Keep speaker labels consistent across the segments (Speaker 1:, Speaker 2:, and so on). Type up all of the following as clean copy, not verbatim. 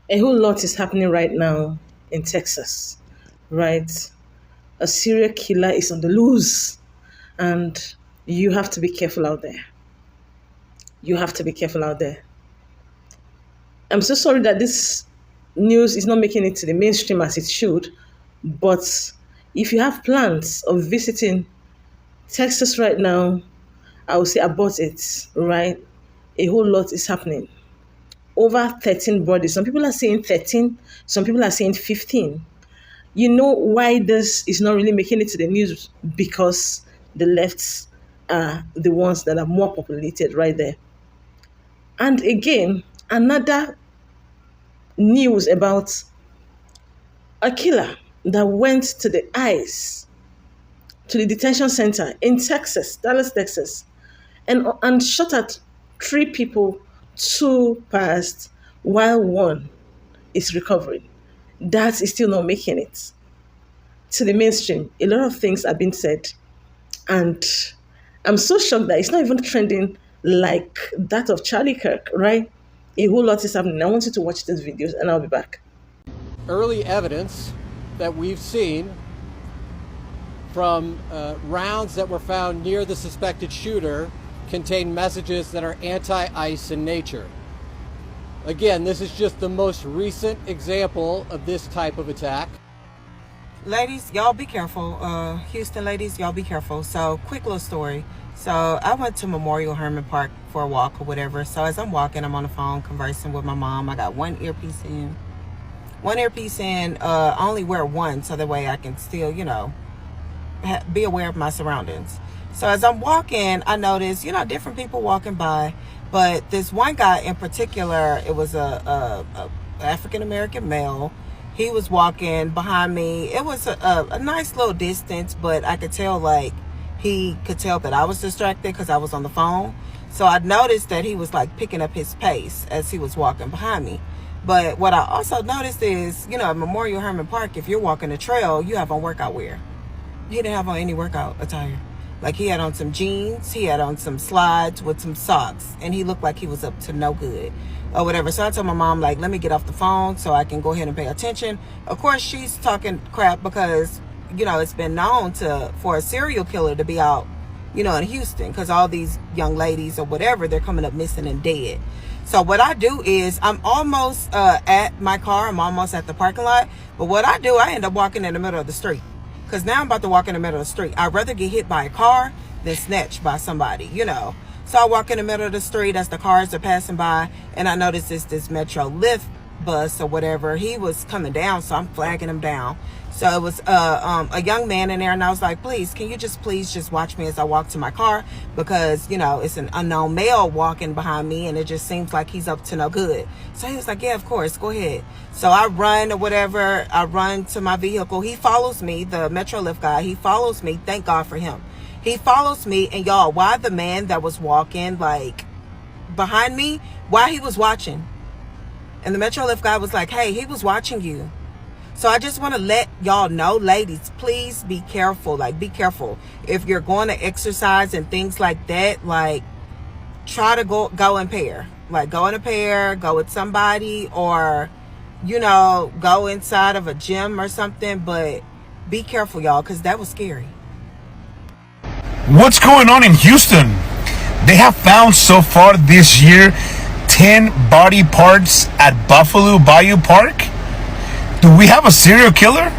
Speaker 1: A whole lot is happening right now in Texas, right? A serial killer is on the loose, and you have to be careful out there. You have to be careful out there. I'm so sorry that this news is not making it to the mainstream as it should, but if you have plans of visiting Texas right now, I would say abort it, right? A whole lot is happening. Over 13 bodies. Some people are saying 13, some people are saying 15. You know why this is not really making it to the news? Because the lefts are the ones that are more populated right there. And again, another news about a killer that went to the ICE, to the detention center in Texas, Dallas, Texas, and shot at three people, two passed, while one is recovering. That is still not making it to the mainstream. A lot of things are being said, and I'm so shocked that it's not even trending like that of Charlie Kirk, right? A whole lot is happening. I want you to watch these videos, and I'll be back.
Speaker 2: Early evidence that we've seen from rounds that were found near the suspected shooter contain messages that are anti-ICE in nature. Again, this is just the most recent example of this type of attack.
Speaker 3: Ladies, y'all be careful. Houston ladies, y'all be careful. So, quick little story. So, I went to Memorial Herman Park for a walk or whatever. So, as I'm walking, I'm on the phone conversing with my mom. I got one earpiece in. I only wear one so that way I can still, be aware of my surroundings. So as I'm walking, I noticed, different people walking by, but this one guy in particular, it was a African-American male. He was walking behind me. It was a nice little distance, but I could tell, he could tell that I was distracted because I was on the phone. So I noticed that he was, picking up his pace as he was walking behind me. But what I also noticed is, at Memorial Herman Park, if you're walking the trail, you have on workout wear. He didn't have on any workout attire. He had on some jeans, he had on some slides with some socks, and he looked like he was up to no good or whatever. So I told my mom, let me get off the phone so I can go ahead and pay attention. Of course, she's talking crap because, it's been known for a serial killer to be out, in Houston, because all these young ladies or whatever, they're coming up missing and dead. So what I do is I'm almost at my car. I'm almost at the parking lot. But what I do, I end up walking in the middle of the street. Because now I'm about to walk in the middle of the street. I'd rather get hit by a car than snatched by somebody, So I walk in the middle of the street as the cars are passing by. And I noticed this Metro Lift bus or whatever. He was coming down, so I'm flagging him down. So it was a young man in there, and I was like, please just watch me as I walk to my car, because, it's an unknown male walking behind me, and it just seems like he's up to no good. So he was like, yeah, of course, go ahead. So I run or whatever. I run to my vehicle. He follows me, the Metro Lift guy. He follows me. Thank God for him. He follows me, and y'all, why the man that was walking, behind me, why he was watching. And the Metro Lift guy was like, hey, he was watching you. So I just want to let y'all know, ladies, please be careful. Be careful. If you're going to exercise and things like that, try to go in pair. Go in a pair, go with somebody, or, go inside of a gym or something. But be careful, y'all, because that was scary.
Speaker 4: What's going on in Houston? They have found so far this year 10 body parts at Buffalo Bayou Park. Do we have a serial killer?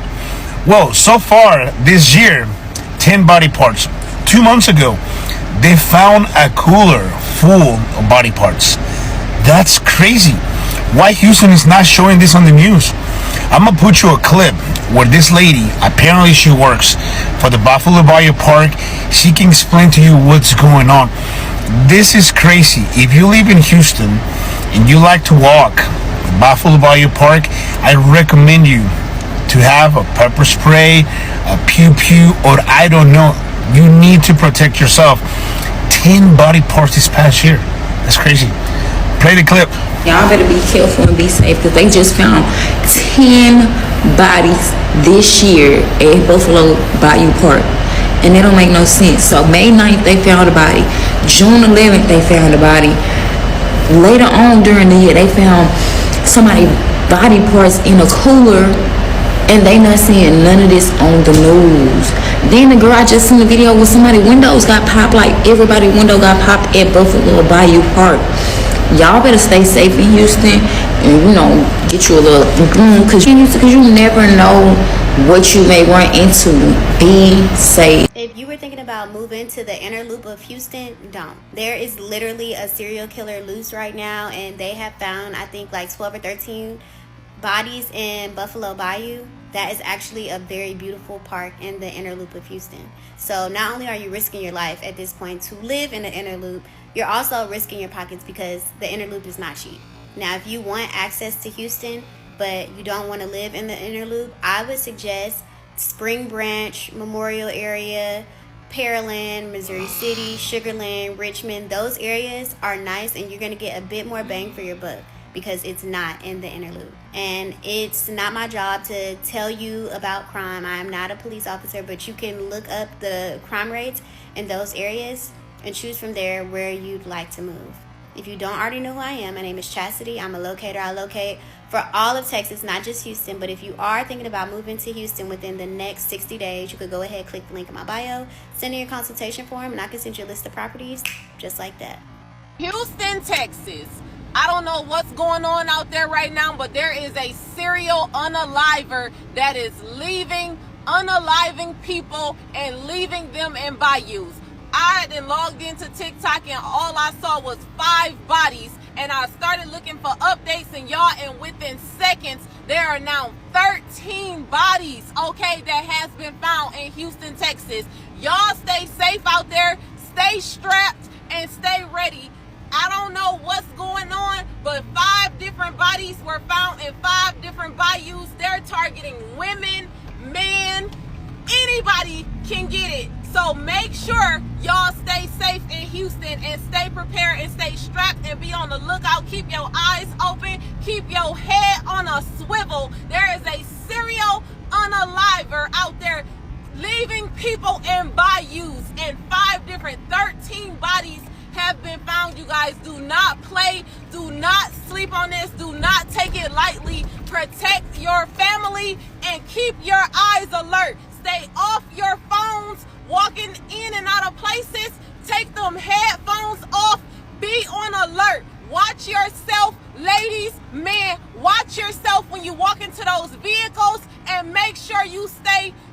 Speaker 4: Well, so far this year, 10 body parts. 2 months ago, they found a cooler full of body parts. That's crazy. Why Houston is not showing this on the news? I'm gonna put you a clip where this lady, apparently she works for the Buffalo Bayou Park. She can explain to you what's going on. This is crazy. If you live in Houston and you like to walk Buffalo Bayou Park, I recommend you to have a pepper spray, a pew, or I don't know. You need to protect yourself. 10 body parts this past year. That's crazy. Play the clip.
Speaker 5: Y'all better be careful and be safe, because they just found 10 bodies this year at Buffalo Bayou Park. And it don't make no sense. So May 9th, they found a body. June 11th, they found a body. Later on during the year, they found somebody body parts in a cooler, and they not seeing none of this on the news. Then the girl I just seen the video where somebody windows got popped, like everybody window got popped at Buffalo Bayou Park. Y'all better stay safe in Houston, and get you a little because you never know what you may run into. Be safe.
Speaker 6: If you were thinking about moving to the inner loop of Houston, don't. There is literally a serial killer loose right now, and they have found, I think, like 12 or 13 bodies in Buffalo Bayou. That is actually a very beautiful park in the inner loop of Houston. So not only are you risking your life at this point to live in the inner loop, you're also risking your pockets because the inner loop is not cheap. Now, if you want access to Houston, but you don't want to live in the inner loop, I would suggest Spring Branch, Memorial area, Pearland, Missouri City, Sugarland, Richmond. Those areas are nice, and you're going to get a bit more bang for your buck because it's not in the inner loop. And it's not my job to tell you about crime. I'm not a police officer, but you can look up the crime rates in those areas and choose from there where you'd like to move. If you don't already know who I am, my name is Chastity. I'm a locator. I locate for all of Texas, not just Houston. But if you are thinking about moving to Houston within the next 60 days, you could go ahead, click the link in my bio, send in your consultation form, and I can send you a list of properties just like that.
Speaker 7: Houston, Texas. I don't know what's going on out there right now, but there is a serial unaliver that is unaliving people and leaving them in bayous. I then logged into TikTok and all I saw was 5 bodies, and I started looking for updates, and within seconds there are now 13 bodies, okay, that has been found in Houston, Texas. Y'all stay safe out there, stay strapped, and stay ready. I don't know what's going on, but 5 different bodies were found in 5 different bayous. They're targeting women, men, anybody can get it. So make sure y'all stay safe in Houston and stay prepared and stay strapped and be on the lookout. Keep your eyes open. Keep your head on a swivel. There is a serial unaliver out there leaving people in bayous, and 13 bodies have been found. You guys, do not play. Do not sleep on this. Do not take it lightly. Protect your family and keep your eyes alert. Stay off your phones. Walking in and out of places, take them headphones off. Be on alert. Watch yourself, ladies, men. Watch yourself when you walk into those vehicles, and make sure you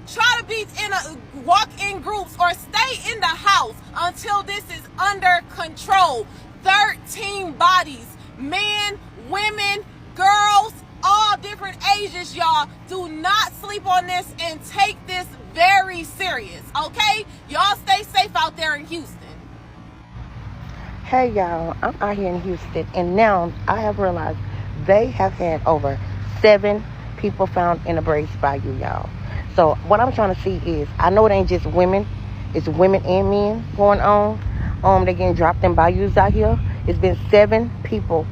Speaker 7: try to walk in groups or stay in the house until this is under control. 13 bodies, men, women, girls, all different ages, y'all. Do not sleep on this and take this very serious, okay? Y'all stay safe out there in Houston.
Speaker 8: Hey y'all, I'm out here in Houston, and now I have realized they have had over 7 people found in a braised bayou, y'all. So what I'm trying to see is, I know it ain't just women, it's women and men going on. They're getting dropped in bayous out here. It's been 7 people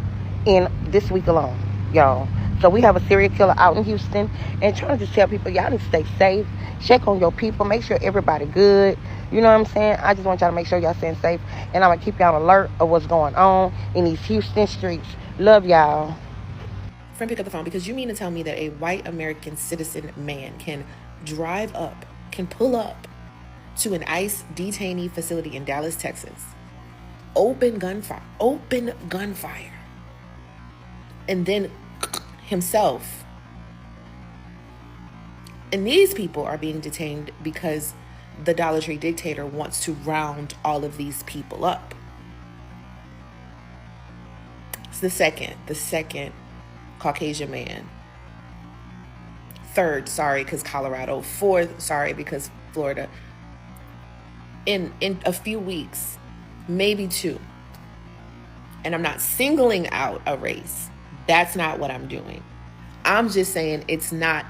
Speaker 8: in this week alone, y'all. So we have a serial killer out in Houston, and trying to just tell people, y'all need to stay safe, check on your people, make sure everybody good. You know what I'm saying? I just want y'all to make sure y'all staying safe, and I'm gonna keep y'all alert of what's going on in these Houston streets. Love y'all.
Speaker 9: Friend, pick up the phone, because you mean to tell me that a white American citizen man can pull up to an ICE detainee facility in Dallas, Texas, open gunfire, and then himself. And these people are being detained because the Dollar Tree dictator wants to round all of these people up. It's the second Caucasian man. Third, sorry, because Colorado. Fourth, sorry, because Florida. In a few weeks, maybe 2. And I'm not singling out a race. That's not what I'm doing. I'm just saying it's not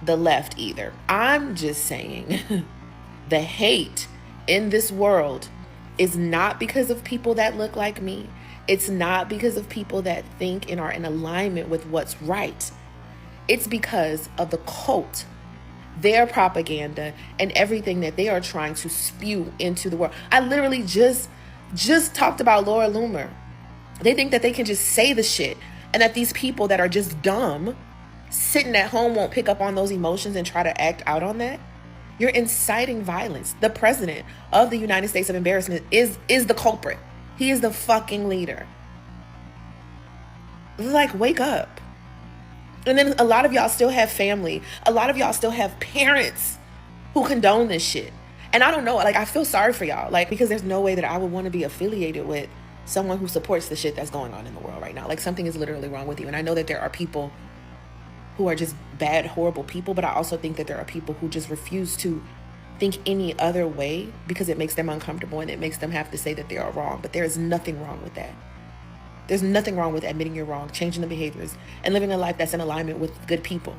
Speaker 9: the left either. I'm just saying the hate in this world is not because of people that look like me. It's not because of people that think and are in alignment with what's right. It's because of the cult, their propaganda, and everything that they are trying to spew into the world. I literally just talked about Laura Loomer. They think that they can just say the shit and that these people that are just dumb, sitting at home, won't pick up on those emotions and try to act out on that. You're inciting violence. The president of the United States of embarrassment is the culprit. He is the fucking leader. Like, wake up. And then a lot of y'all still have family. A lot of y'all still have parents who condone this shit. And I don't know, like, I feel sorry for y'all, like, because there's no way that I would want to be affiliated with someone who supports the shit that's going on in the world right now. Like, something is literally wrong with you. And I know that there are people who are just bad, horrible people, but I also think that there are people who just refuse to think any other way because it makes them uncomfortable and it makes them have to say that they are wrong. But there is nothing wrong with that. There's nothing wrong with admitting you're wrong, changing the behaviors, and living a life that's in alignment with good people.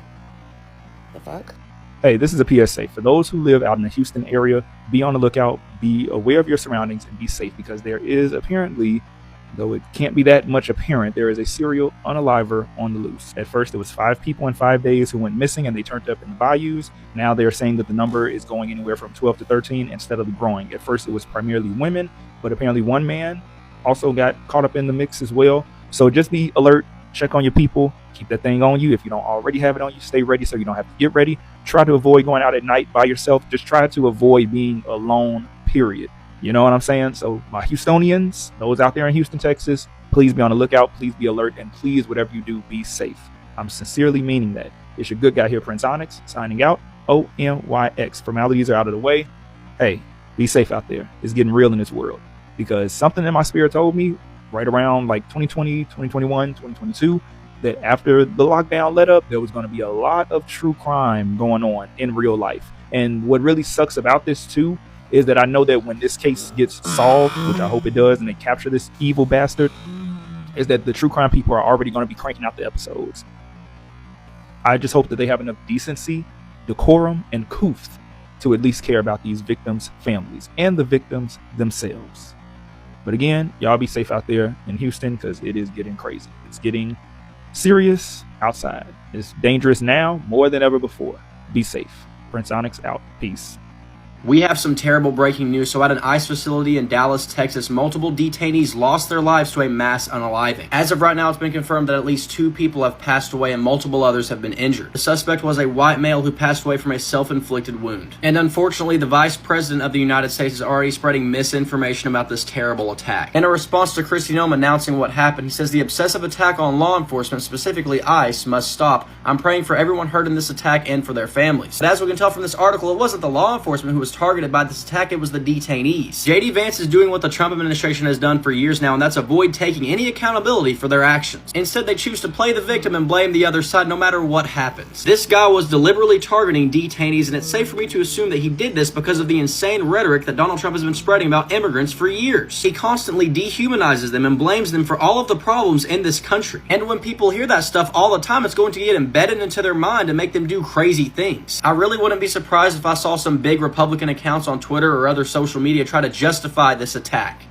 Speaker 9: The fuck?
Speaker 10: Hey, this is a PSA. For those who live out in the Houston area, be on the lookout, be aware of your surroundings, and be safe, because there is apparently, though it can't be that much apparent, there is a serial unaliver on the loose. At first, it was 5 people in 5 days who went missing and they turned up in the bayous. Now they're saying that the number is going anywhere from 12 to 13 instead of growing. At first, it was primarily women, but apparently one man also got caught up in the mix as well. So just be alert, check on your people, keep that thing on you. If you don't already have it on you, stay ready so you don't have to get ready. Try to avoid going out at night by yourself. Just try to avoid being alone, period. You know what I'm saying? So my Houstonians, those out there in Houston, Texas, please be on the lookout, please be alert, and please, whatever you do, be safe. I'm sincerely meaning that. It's your good guy here, Prince Onyx, signing out. OMYX. Formalities are out of the way. Hey, be safe out there. It's getting real in this world. Because something in my spirit told me right around like 2020, 2021, 2022, that after the lockdown let up, there was going to be a lot of true crime going on in real life. And what really sucks about this too is that I know that when this case gets solved, which I hope it does, and they capture this evil bastard, is that the true crime people are already going to be cranking out the episodes. I just hope that they have enough decency, decorum, and couth to at least care about these victims' families and the victims themselves. But again, y'all be safe out there in Houston, because it is getting crazy. It's getting serious outside. It's dangerous now more than ever before. Be safe. Prince Onyx out. Peace.
Speaker 11: We have some terrible breaking news. So at an ICE facility in Dallas, Texas, multiple detainees lost their lives to a mass unaliving. As of right now, it's been confirmed that at least 2 people have passed away and multiple others have been injured. The suspect was a white male who passed away from a self-inflicted wound. And unfortunately, the Vice President of the United States is already spreading misinformation about this terrible attack. In a response to Kristi Noem announcing what happened, he says the obsessive attack on law enforcement, specifically ICE, must stop. I'm praying for everyone hurt in this attack and for their families. But as we can tell from this article, it wasn't the law enforcement who was targeted by this attack, it was the detainees. JD Vance is doing what the Trump administration has done for years now, and that's avoid taking any accountability for their actions. Instead, they choose to play the victim and blame the other side no matter what happens. This guy was deliberately targeting detainees, and it's safe for me to assume that he did this because of the insane rhetoric that Donald Trump has been spreading about immigrants for years. He constantly dehumanizes them and blames them for all of the problems in this country. And when people hear that stuff all the time, it's going to get embedded into their mind and make them do crazy things. I really wouldn't be surprised if I saw some big Republican accounts on Twitter or other social media try to justify this attack.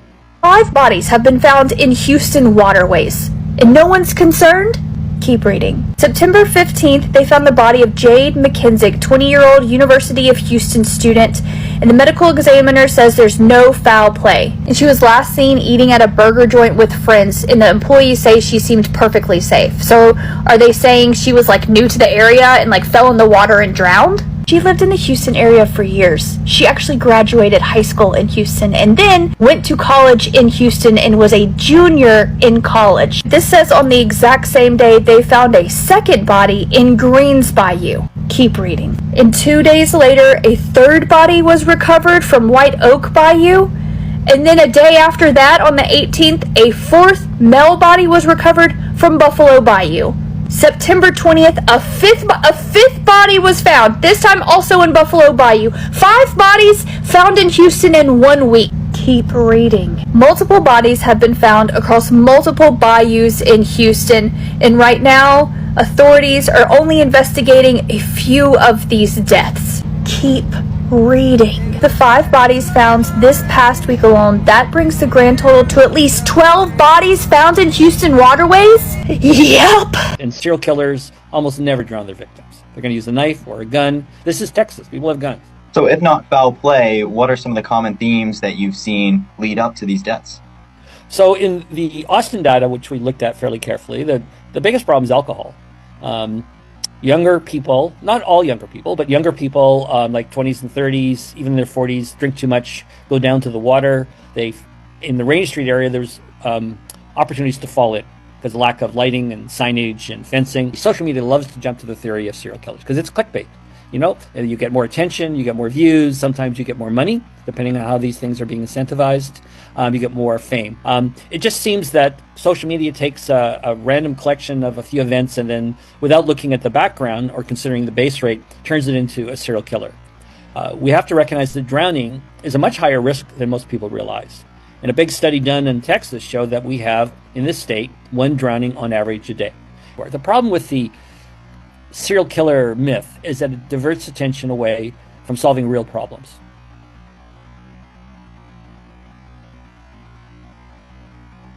Speaker 12: 5 bodies have been found in Houston waterways, and no one's concerned? Keep reading. September 15th, they found the body of Jade McKenzie, 20-year-old University of Houston student, and the medical examiner says there's no foul play. And she was last seen eating at a burger joint with friends, and the employees say she seemed perfectly safe. So are they saying she was like new to the area and like fell in the water and drowned? She lived in the Houston area for years. She actually graduated high school in Houston and then went to college in Houston and was a junior in college. This says on the exact same day they found a second body in Greens Bayou. Keep reading. And 2 days later, a third body was recovered from White Oak Bayou. And then a day after that, on the 18th, a 4th male body was recovered from Buffalo Bayou. September 20th, a fifth body was found, this time also in Buffalo Bayou. 5 bodies found in Houston in 1 week. Keep reading. Multiple bodies have been found across multiple bayous in Houston, and right now, authorities are only investigating a few of these deaths. Keep reading. The 5 bodies found this past week alone, that brings the grand total to at least 12 bodies found in Houston waterways? Yep.
Speaker 13: And serial killers almost never drown their victims. They're going to use a knife or a gun. This is Texas. People have guns.
Speaker 14: So if not foul play, what are some of the common themes that you've seen lead up to these deaths?
Speaker 13: So in the Austin data, which we looked at fairly carefully, the The biggest problem is alcohol. Younger people, not all younger people, but younger people, like 20s and 30s, even in their 40s, drink too much, go down to the water. In the Rainy Street area, there's opportunities to fall in because of lack of lighting and signage and fencing. Social media loves to jump to the theory of serial killers because it's clickbait. You know, you get more attention, you get more views, sometimes you get more money, depending on how these things are being incentivized. You get more fame. It just seems that social media takes a random collection of a few events and then, without looking at the background or considering the base rate, turns it into a serial killer. We have to recognize that drowning is a much higher risk than most people realize. And a big study done in Texas showed that we have, in this state, 1 drowning on average a day. The problem with the serial killer myth is that it diverts attention away from solving real problems.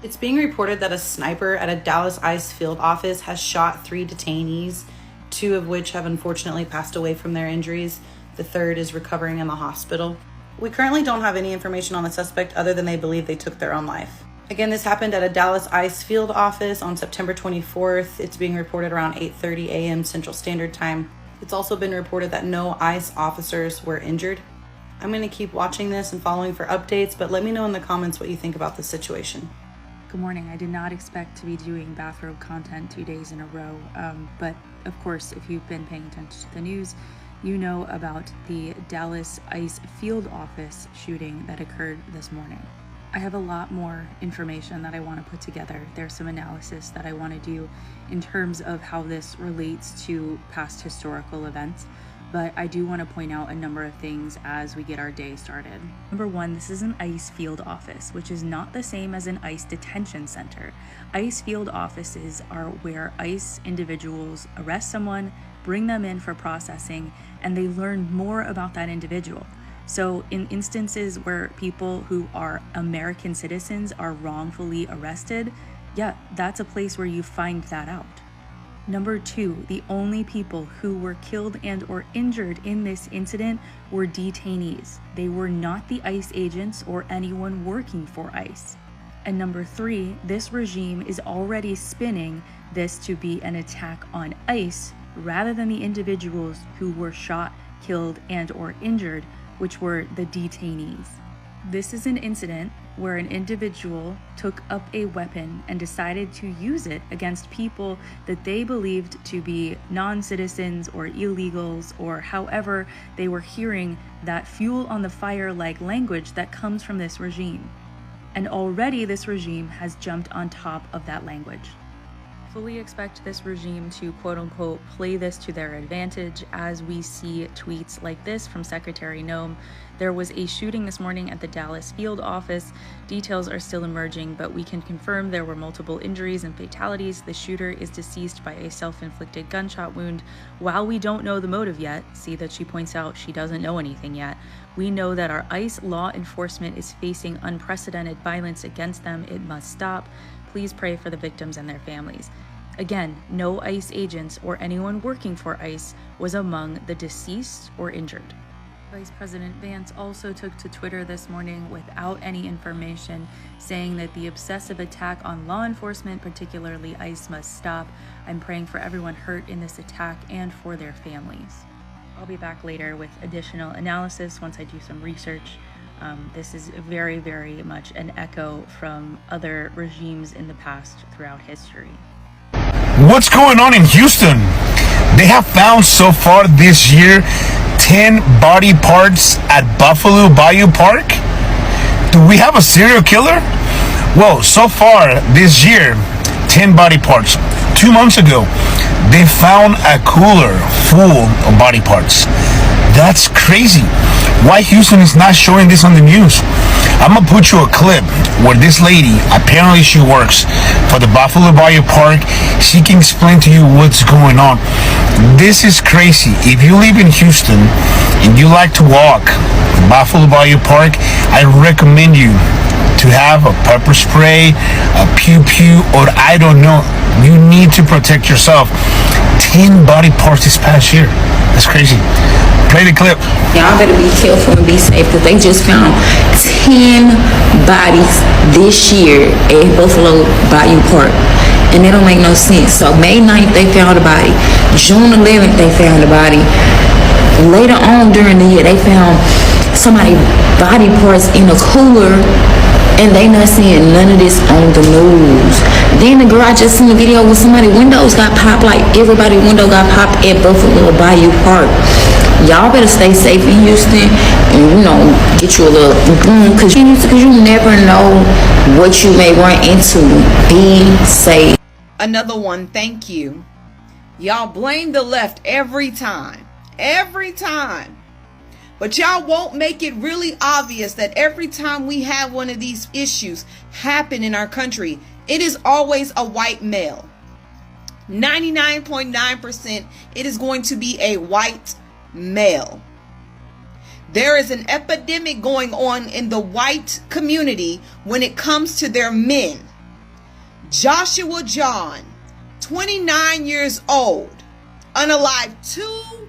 Speaker 15: It's being reported that a sniper at a Dallas ICE field office has shot 3 detainees, 2 of which have unfortunately passed away from their injuries. The third is recovering in the hospital. We currently don't have any information on the suspect other than they believe they took their own life. Again, this happened at a Dallas ICE field office on September 24th. It's being reported around 8:30 a.m. Central Standard Time. It's also been reported that no ICE officers were injured. I'm going to keep watching this and following for updates, but let me know in the comments what you think about this situation.
Speaker 16: Good morning. I did not expect to be doing bathrobe content 2 days in a row, but of course, if you've been paying attention to the news, you know about the Dallas ICE field office shooting that occurred this morning. I have a lot more information that I want to put together. There's some analysis that I want to do in terms of how this relates to past historical events, but I do want to point out a number of things as we get our day started. Number 1, this is an ICE field office, which is not the same as an ICE detention center. ICE field offices are where ICE individuals arrest someone, bring them in for processing, and they learn more about that individual. So in instances where people who are American citizens are wrongfully arrested, yeah, that's a place where you find that out. Number 2, the only people who were killed and or injured in this incident were detainees. They were not the ICE agents or anyone working for ICE. And number 3, this regime is already spinning this to be an attack on ICE rather than the individuals who were shot, killed, and or injured, which were the detainees. This is an incident where an individual took up a weapon and decided to use it against people that they believed to be non-citizens or illegals, or however they were hearing that fuel on the fire-like language that comes from this regime. And already this regime has jumped on top of that language. Fully expect this regime to quote-unquote play this to their advantage as we see tweets like this from Secretary Noem. There was a shooting this morning at the Dallas field office. Details are still emerging, but we can confirm there were multiple injuries and fatalities. The shooter is deceased by a self-inflicted gunshot wound. While we don't know the motive yet, see that she points out she doesn't know anything yet, we know that our ICE law enforcement is facing unprecedented violence against them. It must stop. Please pray for the victims and their families. Again, no ICE agents or anyone working for ICE was among the deceased or injured. Vice President Vance also took to Twitter this morning without any information, saying that the obsessive attack on law enforcement, particularly ICE, must stop. I'm praying for everyone hurt in this attack and for their families. I'll be back later with additional analysis once I do some research. This is very, very much an echo from other regimes in the past throughout history.
Speaker 4: What's going on in Houston? They have found so far this year 10 body parts at Buffalo Bayou Park. Do we have a serial killer? Well, so far this year, 10 body parts. 2 months ago, they found a cooler full of body parts. That's crazy. Why Houston is not showing this on the news? I'm gonna put you a clip where this lady, apparently she works for the Buffalo Bayou Park. She can explain to you what's going on. This is crazy. If you live in Houston and you like to walk Buffalo Bayou Park, I recommend you to have a pepper spray, a pew pew, or I don't know, You need to protect yourself. 10 body parts this past year. That's crazy. Play the clip.
Speaker 5: Y'all better be careful and be safe because they just found 10 bodies this year at Buffalo Bayou Park. And it don't make no sense. So May 9th, they found a body. June 11th, they found a body. Later on during the year, they found somebody's body parts in a cooler, and they not seeing none of this on the news. Then the girl, I just seen a video where somebody's windows got popped, like everybody's window got popped at Buffalo Bayou Park. Y'all better stay safe in Houston and, you know, get you a little, because you never know what you may run into. Be safe.
Speaker 17: Another one, thank you. Y'all blame the left every time. Every time. But y'all won't make it really obvious that every time we have one of these issues happen in our country, it is always a white male. 99.9%, it is going to be a white male. There is an epidemic going on in the white community when it comes to their men. Joshua John, 29 years old, unalived 2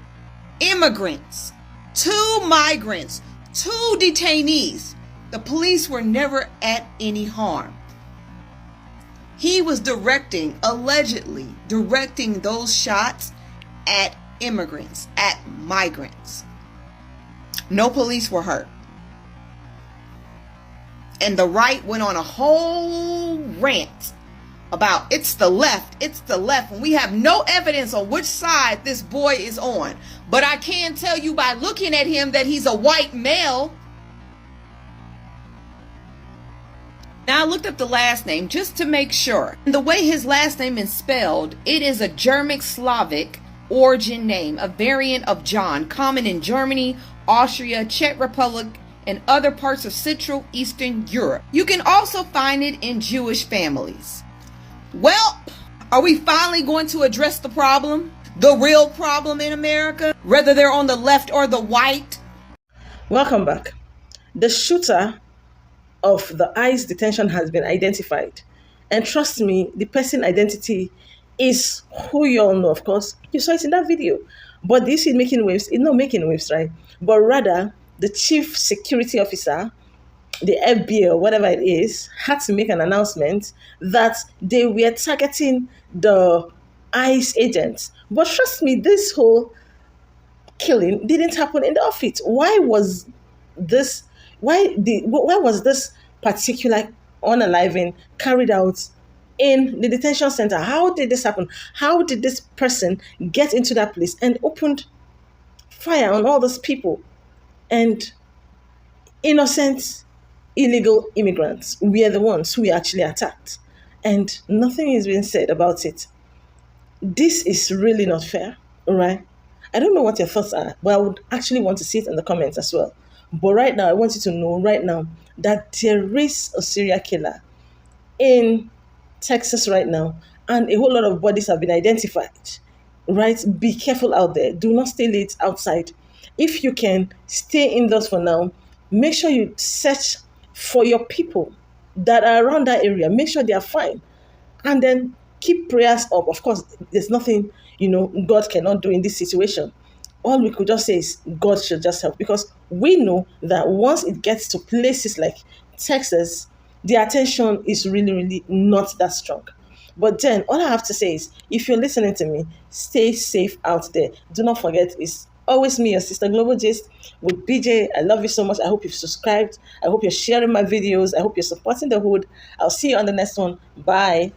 Speaker 17: immigrants, 2 migrants, 2 detainees. The police were never at any harm. He was allegedly directing those shots at immigrants, at migrants. No police were hurt. And the right went on a whole rant about it's the left, and we have no evidence on which side this boy is on. But I can tell you by looking at him that he's a white male. Now I looked up the last name just to make sure. And the way his last name is spelled, it is a German Slavic origin name, a variant of John, common in Germany, Austria, Czech Republic, and other parts of Central Eastern Europe. You can also find it in Jewish families. Well, are we finally going to address the problem? The real problem in America? Whether they're on the left or the white?
Speaker 1: Welcome back. The shooter of the ICE detention has been identified. And trust me, the person identity is who you all know, of course. You saw it in that video. But this is making waves. It's not making waves, right? But rather, the chief security officer, the FBI or whatever it is, had to make an announcement that they were targeting the ICE agents. But trust me, this whole killing didn't happen in the office. Why was this particular unaliving carried out in the detention center? How did this happen? How did this person get into that place and opened fire on all those people and innocent illegal immigrants? We are the ones who were actually attacked, and nothing is being said about it. This is really not fair, all right? I don't know what your thoughts are, but I would actually want to see it in the comments as well. But right now, I want you to know right now that there is a serial killer in Texas right now, and a whole lot of bodies have been identified, right? Be careful out there. Do not stay late outside. If you can stay indoors for now, make sure you search for your people that are around that area. Make sure they are fine. And then keep prayers up. Of course, there's nothing, God cannot do in this situation. All we could just say is God should just help, because we know that once it gets to places like Texas, the attention is really, really not that strong. But then all I have to say is, if you're listening to me, stay safe out there. Do not forget, it's always me, your sister Global Gist with BJ. I love you so much. I hope you've subscribed. I hope you're sharing my videos. I hood. I'll see you on the next one. Bye.